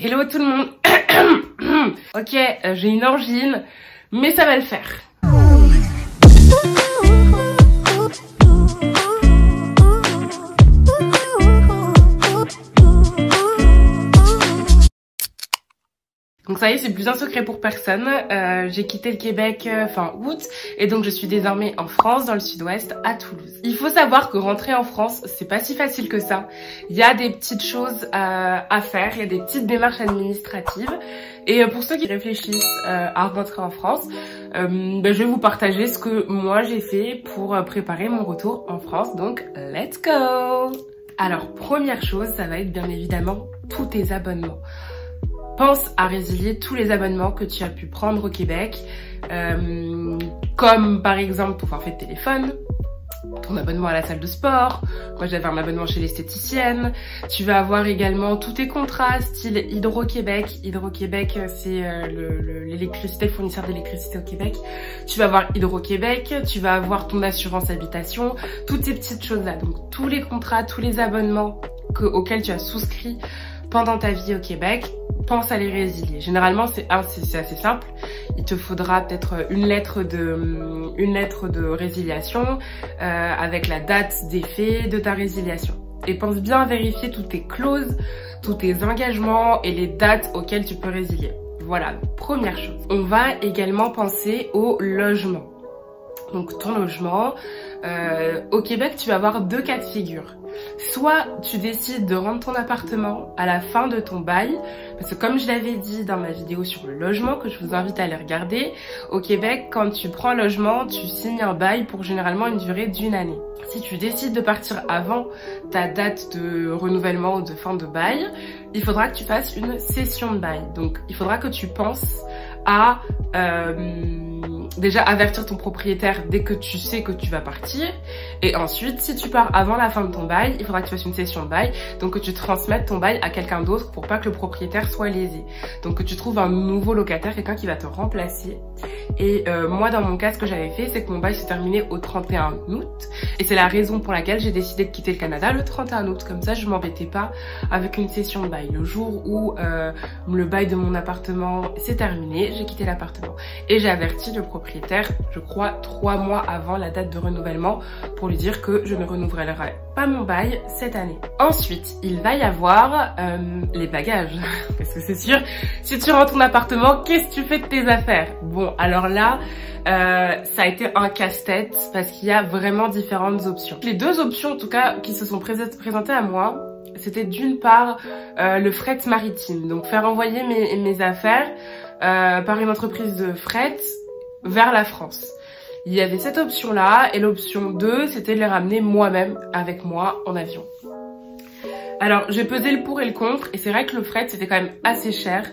Hello tout le monde. Ok, j'ai une angine, mais ça va le faire. Donc ça y est, c'est plus un secret pour personne. J'ai quitté le Québec fin août et donc je suis désormais en France, dans le sud-ouest, à Toulouse. Il faut savoir que rentrer en France, c'est pas si facile que ça. Il y a des petites choses à faire, il y a des petites démarches administratives. Et pour ceux qui réfléchissent à rentrer en France, je vais vous partager ce que moi j'ai fait pour préparer mon retour en France. Donc, let's go! Alors, première chose, ça va être bien évidemment tous tes abonnements. Pense à résilier tous les abonnements que tu as pu prendre au Québec, comme par exemple ton forfait de téléphone, ton abonnement à la salle de sport. Moi j'avais un abonnement chez l'esthéticienne. Tu vas avoir également tous tes contrats style Hydro-Québec. Hydro-Québec c'est l'électricité, le fournisseur d'électricité au Québec. Tu vas avoir Hydro-Québec, tu vas avoir ton assurance habitation, toutes ces petites choses là. Donc tous les contrats, tous les abonnements auxquels tu as souscrit pendant ta vie au Québec, pense à les résilier. Généralement, c'est assez simple. Il te faudra peut-être une lettre de résiliation avec la date d'effet de ta résiliation. Et pense bien à vérifier toutes tes clauses, tous tes engagements et les dates auxquelles tu peux résilier. Voilà, première chose. On va également penser au logement. Donc ton logement, au Québec, tu vas avoir deux cas de figure. Soit tu décides de rendre ton appartement à la fin de ton bail, parce que comme je l'avais dit dans ma vidéo sur le logement, que je vous invite à aller regarder, au Québec, quand tu prends un logement, tu signes un bail pour généralement une durée d'1 année. Si tu décides de partir avant ta date de renouvellement ou de fin de bail, il faudra que tu fasses une cession de bail. Donc il faudra que tu penses à déjà avertir ton propriétaire dès que tu sais que tu vas partir, et ensuite si tu pars avant la fin de ton bail, il faudra que tu fasses une cession de bail, donc que tu transmettes ton bail à quelqu'un d'autre pour pas que le propriétaire soit lésé, donc que tu trouves un nouveau locataire, quelqu'un qui va te remplacer. Et moi dans mon cas, ce que j'avais fait, c'est que mon bail se terminait au 31 août, et c'est la raison pour laquelle j'ai décidé de quitter le Canada le 31 août, comme ça je m'embêtais pas avec une cession de bail. Le jour où le bail de mon appartement s'est terminé, j'ai quitté l'appartement et j'ai averti le propriétaire, je crois 3 mois avant la date de renouvellement, pour lui dire que je ne renouvellerai pas mon bail cette année. Ensuite, il va y avoir les bagages, parce que c'est sûr, si tu rentres ton appartement, qu'est-ce que tu fais de tes affaires? Bon, alors là, ça a été un casse-tête parce qu'il y a vraiment différentes options. Les deux options en tout cas qui se sont présentées à moi, c'était d'une part le fret maritime, donc faire envoyer mes affaires par une entreprise de fret vers la France. Il y avait cette option-là, et l'option 2, c'était de les ramener moi-même avec moi en avion. Alors, j'ai pesé le pour et le contre, et c'est vrai que le fret, c'était quand même assez cher.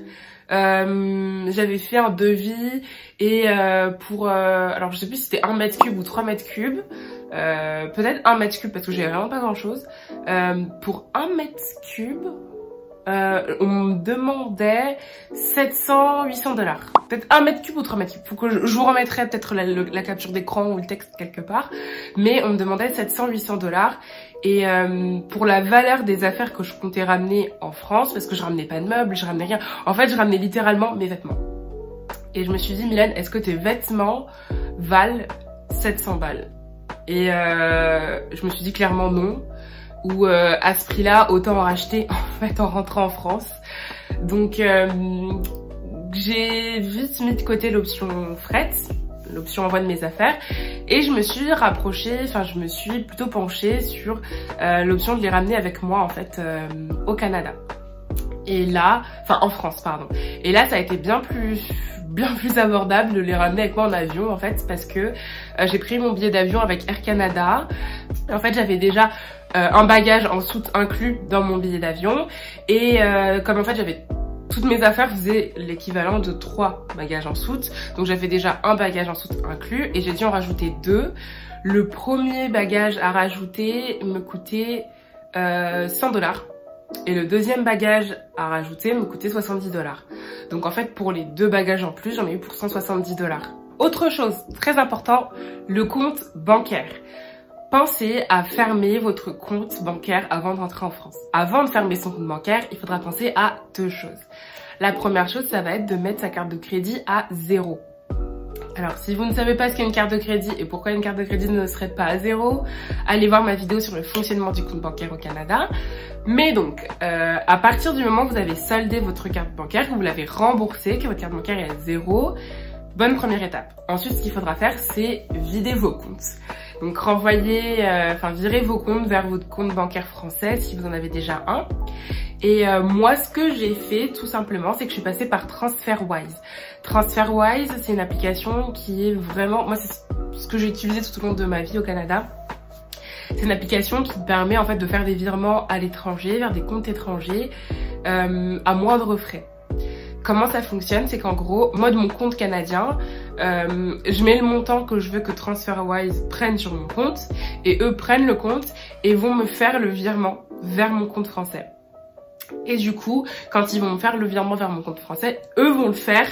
J'avais fait un devis, et alors je sais plus si c'était 1 mètre cube ou 3 mètres cubes, peut-être 1 mètre cube parce que j'ai vraiment pas grand-chose. Pour 1 mètre cube, on me demandait 700-800 $. Peut-être 1 mètre cube ou 3 mètres cubes. Faut que je vous remettrai peut-être la capture d'écran ou le texte quelque part. Mais on me demandait 700-800 $. Et pour la valeur des affaires que je comptais ramener en France, parce que je ramenais pas de meubles, je ramenais rien. En fait, je ramenais littéralement mes vêtements. Et je me suis dit, Mylène, est-ce que tes vêtements valent 700 balles? Et je me suis dit clairement non. Ou à ce prix-là, autant en racheter en fait en rentrant en France. Donc j'ai vite mis de côté l'option fret, l'option envoi de mes affaires, et je me suis rapprochée, enfin je me suis plutôt penchée sur l'option de les ramener avec moi en fait au Canada. Et là, enfin en France pardon. Et là ça a été bien plus abordable de les ramener avec moi en avion en fait, parce que j'ai pris mon billet d'avion avec Air Canada. En fait j'avais déjà un bagage en soute inclus dans mon billet d'avion, et comme en fait j'avais toutes mes affaires faisaient l'équivalent de 3 bagages en soute, donc j'avais déjà un bagage en soute inclus et j'ai dû en rajouter 2. Le premier bagage à rajouter me coûtait 100 $. Et le deuxième bagage à rajouter me coûtait 70 $. Donc en fait pour les 2 bagages en plus, j'en ai eu pour 170 $. Autre chose très important, le compte bancaire. pensez à fermer votre compte bancaire avant de rentrer en France. Avant de fermer son compte bancaire, il faudra penser à 2 choses. La première chose, ça va être de mettre sa carte de crédit à 0. Alors, si vous ne savez pas ce qu'est une carte de crédit et pourquoi une carte de crédit ne serait pas à 0, allez voir ma vidéo sur le fonctionnement du compte bancaire au Canada. Mais donc, à partir du moment où vous avez soldé votre carte bancaire, que vous l'avez remboursée, que votre carte bancaire est à 0, bonne première étape. Ensuite, ce qu'il faudra faire, c'est vider vos comptes. Donc, virez vos comptes vers votre compte bancaire français si vous en avez déjà un. Et moi, ce que j'ai fait, tout simplement, c'est que je suis passée par TransferWise. TransferWise, c'est une application qui est vraiment... Moi, c'est ce que j'ai utilisé tout au long de ma vie au Canada. C'est une application qui permet, en fait, de faire des virements à l'étranger, vers des comptes étrangers, à moindre frais. Comment ça fonctionne? C'est qu'en gros, moi, de mon compte canadien, je mets le montant que je veux que TransferWise prenne sur mon compte, et eux prennent le compte et vont me faire le virement vers mon compte français. Et du coup, quand ils vont me faire le virement vers mon compte français, eux vont le faire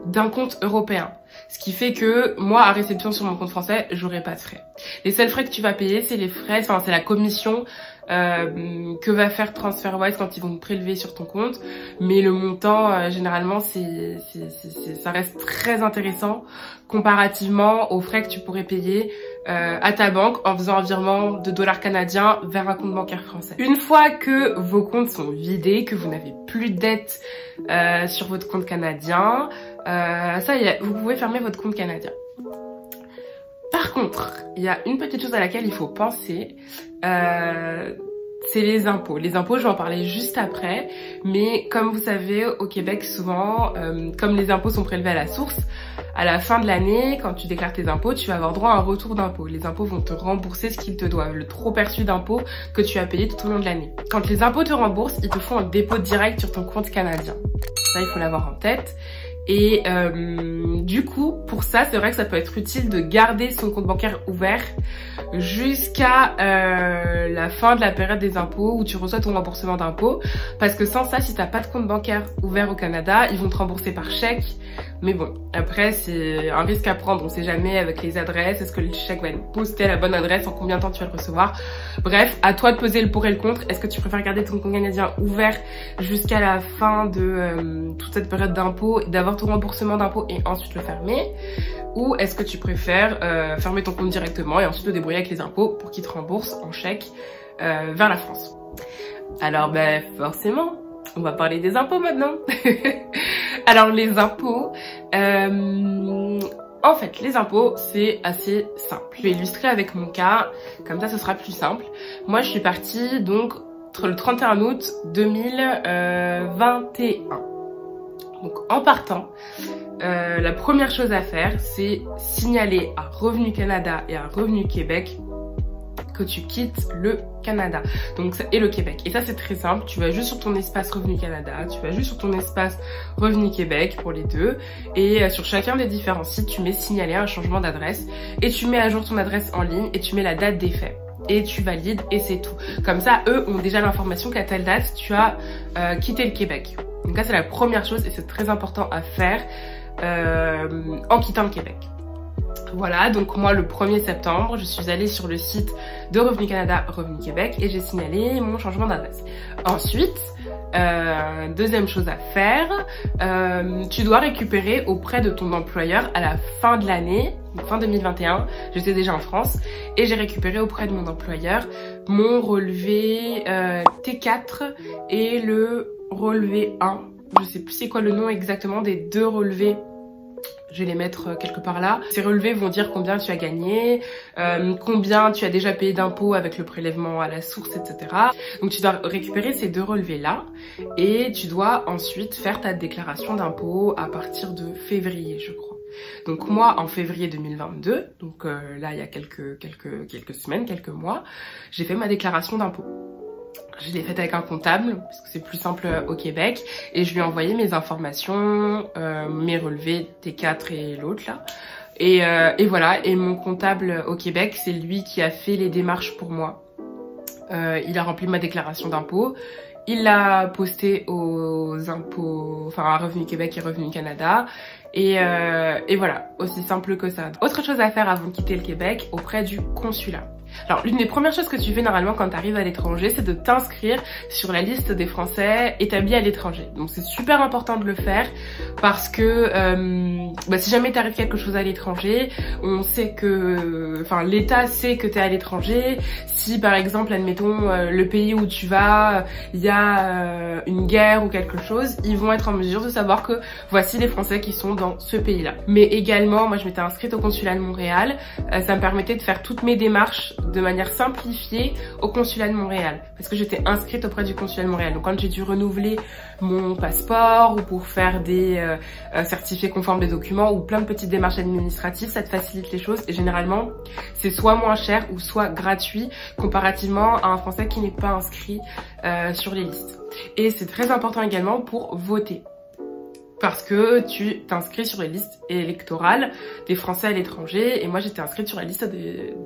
d'un compte européen. Ce qui fait que moi, à réception sur mon compte français, j'aurai pas de frais. Les seuls frais que tu vas payer, c'est les frais, c'est la commission que va faire TransferWise quand ils vont te prélever sur ton compte. Mais le montant, généralement, ça reste très intéressant comparativement aux frais que tu pourrais payer à ta banque en faisant un virement de dollars canadiens vers un compte bancaire français. Une fois que vos comptes sont vidés, que vous n'avez plus de dettes sur votre compte canadien, vous pouvez fermer votre compte canadien. Par contre, il y a une petite chose à laquelle il faut penser, c'est les impôts. Les impôts, je vais en parler juste après, mais comme vous savez, au Québec, souvent, comme les impôts sont prélevés à la source, à la fin de l'année, quand tu déclares tes impôts, tu vas avoir droit à un retour d'impôt. Les impôts vont te rembourser ce qu'ils te doivent, le trop perçu d'impôts que tu as payé tout au long de l'année. Quand les impôts te remboursent, ils te font un dépôt direct sur ton compte canadien. Ça, il faut l'avoir en tête. Et du coup, pour ça, c'est vrai que ça peut être utile de garder son compte bancaire ouvert jusqu'à la fin de la période des impôts où tu reçois ton remboursement d'impôts. Parce que sans ça, si t'as pas de compte bancaire ouvert au Canada, ils vont te rembourser par chèque. Mais bon, après, c'est un risque à prendre. On sait jamais avec les adresses. Est-ce que le chèque va être posté à la bonne adresse? En combien de temps tu vas le recevoir? Bref, à toi de peser le pour et le contre. Est-ce que tu préfères garder ton compte canadien ouvert jusqu'à la fin de toute cette période d'impôts, d'avoir ton remboursement d'impôts et ensuite le fermer? Ou est-ce que tu préfères fermer ton compte directement et ensuite te débrouiller avec les impôts pour qu'ils te remboursent en chèque vers la France? Alors, forcément, on va parler des impôts maintenant. Alors, les impôts... en fait, les impôts, c'est assez simple. Je vais illustrer avec mon cas, comme ça ce sera plus simple. Moi, je suis partie donc le 31 août 2021. Donc en partant, la première chose à faire, c'est signaler à Revenu Canada et à Revenu Québec que tu quittes le Canada et le Québec. Et ça, c'est très simple. Tu vas juste sur ton espace Revenu Canada, tu vas juste sur ton espace Revenu Québec pour les deux. Et sur chacun des différents sites, tu mets signaler un changement d'adresse et tu mets à jour ton adresse en ligne et tu mets la date des faits. Et tu valides et c'est tout. Comme ça, eux ont déjà l'information qu'à telle date, tu as quitté le Québec. Donc ça, c'est la première chose et c'est très important à faire en quittant le Québec. Voilà, donc moi le 1er septembre, je suis allée sur le site de Revenu Canada, Revenu Québec et j'ai signalé mon changement d'adresse. Ensuite, deuxième chose à faire, tu dois récupérer auprès de ton employeur à la fin de l'année, fin 2021, j'étais déjà en France, et j'ai récupéré auprès de mon employeur mon relevé T4 et le relevé 1. Je sais plus c'est quoi le nom exactement des deux relevés. Je vais les mettre quelque part là. Ces relevés vont dire combien tu as gagné, combien tu as déjà payé d'impôts avec le prélèvement à la source, etc. Donc tu dois récupérer ces deux relevés là et tu dois ensuite faire ta déclaration d'impôts à partir de février, je crois. Donc moi, en février 2022, donc là il y a quelques semaines, quelques mois, j'ai fait ma déclaration d'impôts. Je l'ai faite avec un comptable parce que c'est plus simple au Québec et je lui ai envoyé mes informations, mes relevés T4 et l'autre là. Et voilà, et mon comptable au Québec, c'est lui qui a fait les démarches pour moi. Il a rempli ma déclaration d'impôt, il l'a posté aux impôts, enfin à Revenu Québec et Revenu Canada. Et voilà, aussi simple que ça. Autre chose à faire avant de quitter le Québec, auprès du consulat. Alors, l'une des premières choses que tu fais normalement quand tu arrives à l'étranger, c'est de t'inscrire sur la liste des Français établis à l'étranger. Donc, c'est super important de le faire parce que si jamais t'arrive quelque chose à l'étranger, on sait que, l'État sait que t'es à l'étranger. Si par exemple, admettons, le pays où tu vas, il y a une guerre ou quelque chose, ils vont être en mesure de savoir que voici les Français qui sont dans ce pays-là. Mais également, moi, je m'étais inscrite au consulat de Montréal. Ça me permettait de faire toutes mes démarches de manière simplifiée au consulat de Montréal parce que j'étais inscrite auprès du consulat de Montréal. Donc quand j'ai dû renouveler mon passeport ou pour faire des certifiés conformes des documents ou plein de petites démarches administratives, ça te facilite les choses et généralement c'est soit moins cher ou soit gratuit comparativement à un Français qui n'est pas inscrit sur les listes. Et c'est très important également pour voter, parce que tu t'inscris sur les listes électorales des Français à l'étranger. Et moi, j'étais inscrite sur la liste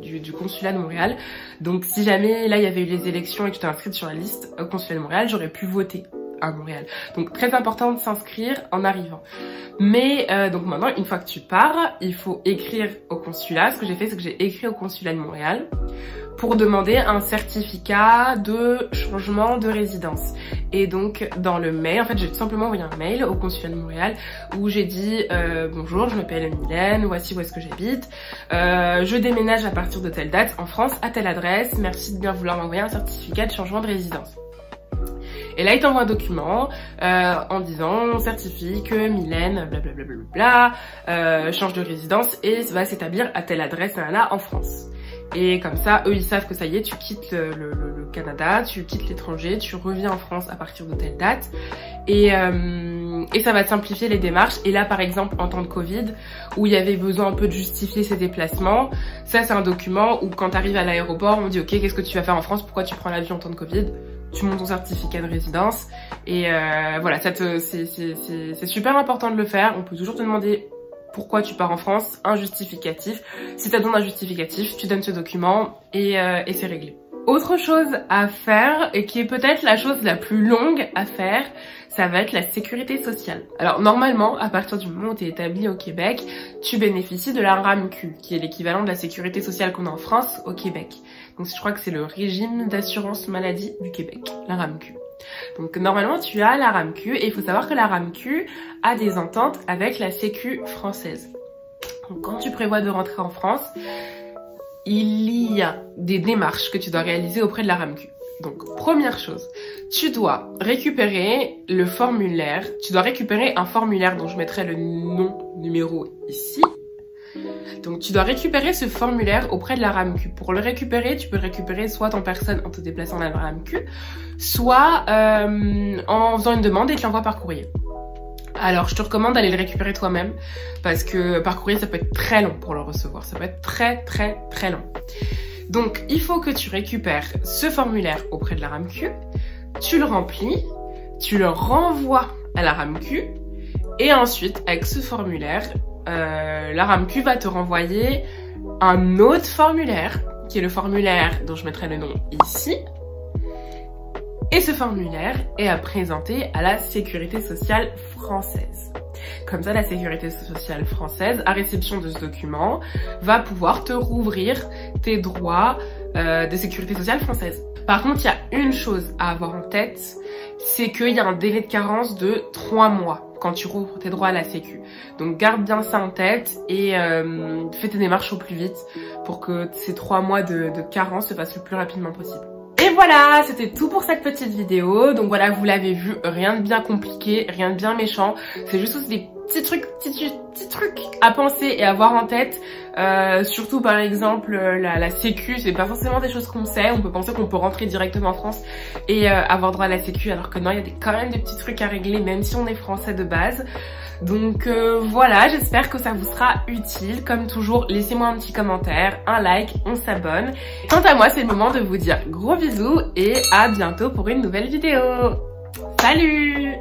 du consulat de Montréal. Donc, si jamais, là, il y avait eu les élections et que tu t'es inscrite sur la liste au consulat de Montréal, j'aurais pu voter à Montréal. Donc, très important de s'inscrire en arrivant. Mais, donc maintenant, une fois que tu pars, il faut écrire au consulat. Ce que j'ai fait, c'est que j'ai écrit au consulat de Montréal pour demander un certificat de changement de résidence. Et donc, dans le mail, en fait, j'ai tout simplement envoyé un mail au consulat de Montréal où j'ai dit bonjour, je m'appelle Mylène, voici où est-ce que j'habite. Je déménage à partir de telle date en France, à telle adresse. Merci de bien vouloir m'envoyer un certificat de changement de résidence. Et là, il t'envoie un document en disant on certifie que Mylène, blablabla, change de résidence et va s'établir à telle adresse là en France. Et comme ça, eux, ils savent que ça y est, tu quittes le Canada, tu quittes l'étranger, tu reviens en France à partir de telle date. Et ça va te simplifier les démarches. Et là, par exemple, en temps de Covid, où il y avait besoin un peu de justifier ses déplacements, ça, c'est un document où quand tu arrives à l'aéroport, on dit « Ok, qu'est-ce que tu vas faire en France? Pourquoi tu prends l'avion en temps de Covid ?» Tu montes ton certificat de résidence. Et voilà, c'est super important de le faire. On peut toujours te demander pourquoi tu pars en France, un justificatif. Si tu as besoin d'un justificatif, tu donnes ce document et c'est réglé. Autre chose à faire, et qui est peut-être la chose la plus longue à faire, ça va être la sécurité sociale. Alors normalement, à partir du moment où tu es établi au Québec, tu bénéficies de la RAMQ, qui est l'équivalent de la sécurité sociale qu'on a en France au Québec. Donc je crois que c'est le régime d'assurance maladie du Québec, la RAMQ. Donc normalement tu as la RAMQ et il faut savoir que la RAMQ a des ententes avec la Sécu française. Donc quand tu prévois de rentrer en France, il y a des démarches que tu dois réaliser auprès de la RAMQ. Donc première chose, tu dois récupérer le formulaire, tu dois récupérer un formulaire dont je mettrai le numéro ici. Donc tu dois récupérer ce formulaire auprès de la RAMQ. Pour le récupérer, tu peux le récupérer soit en personne en te déplaçant à la RAMQ, soit en faisant une demande et tu l'envoies par courrier. Alors je te recommande d'aller le récupérer toi-même parce que par courrier ça peut être très long pour le recevoir, ça peut être très long. Donc il faut que tu récupères ce formulaire auprès de la RAMQ, tu le remplis, tu le renvoies à la RAMQ et ensuite avec ce formulaire, la RAMQ va te renvoyer un autre formulaire qui est le formulaire dont je mettrai le nom ici. Et ce formulaire est à présenter à la Sécurité sociale française. Comme ça, la Sécurité sociale française, à réception de ce document, va pouvoir te rouvrir tes droits de Sécurité sociale française. Par contre, il y a une chose à avoir en tête, c'est qu'il y a un délai de carence de 3 mois quand tu rouvres tes droits à la Sécu. Donc garde bien ça en tête et fais tes démarches au plus vite pour que ces 3 mois de carence se fassent le plus rapidement possible. Et voilà, c'était tout pour cette petite vidéo. Donc voilà, vous l'avez vu, rien de bien compliqué, rien de bien méchant. C'est juste aussi des petits trucs à penser et à avoir en tête. Surtout par exemple la Sécu, c'est pas forcément des choses qu'on sait. On peut penser qu'on peut rentrer directement en France et avoir droit à la Sécu, alors que non, il y a quand même des petits trucs à régler, même si on est français de base. Donc voilà, j'espère que ça vous sera utile. Comme toujours, laissez-moi un petit commentaire, un like, on s'abonne. Quant à moi, c'est le moment de vous dire gros bisous et à bientôt pour une nouvelle vidéo. Salut!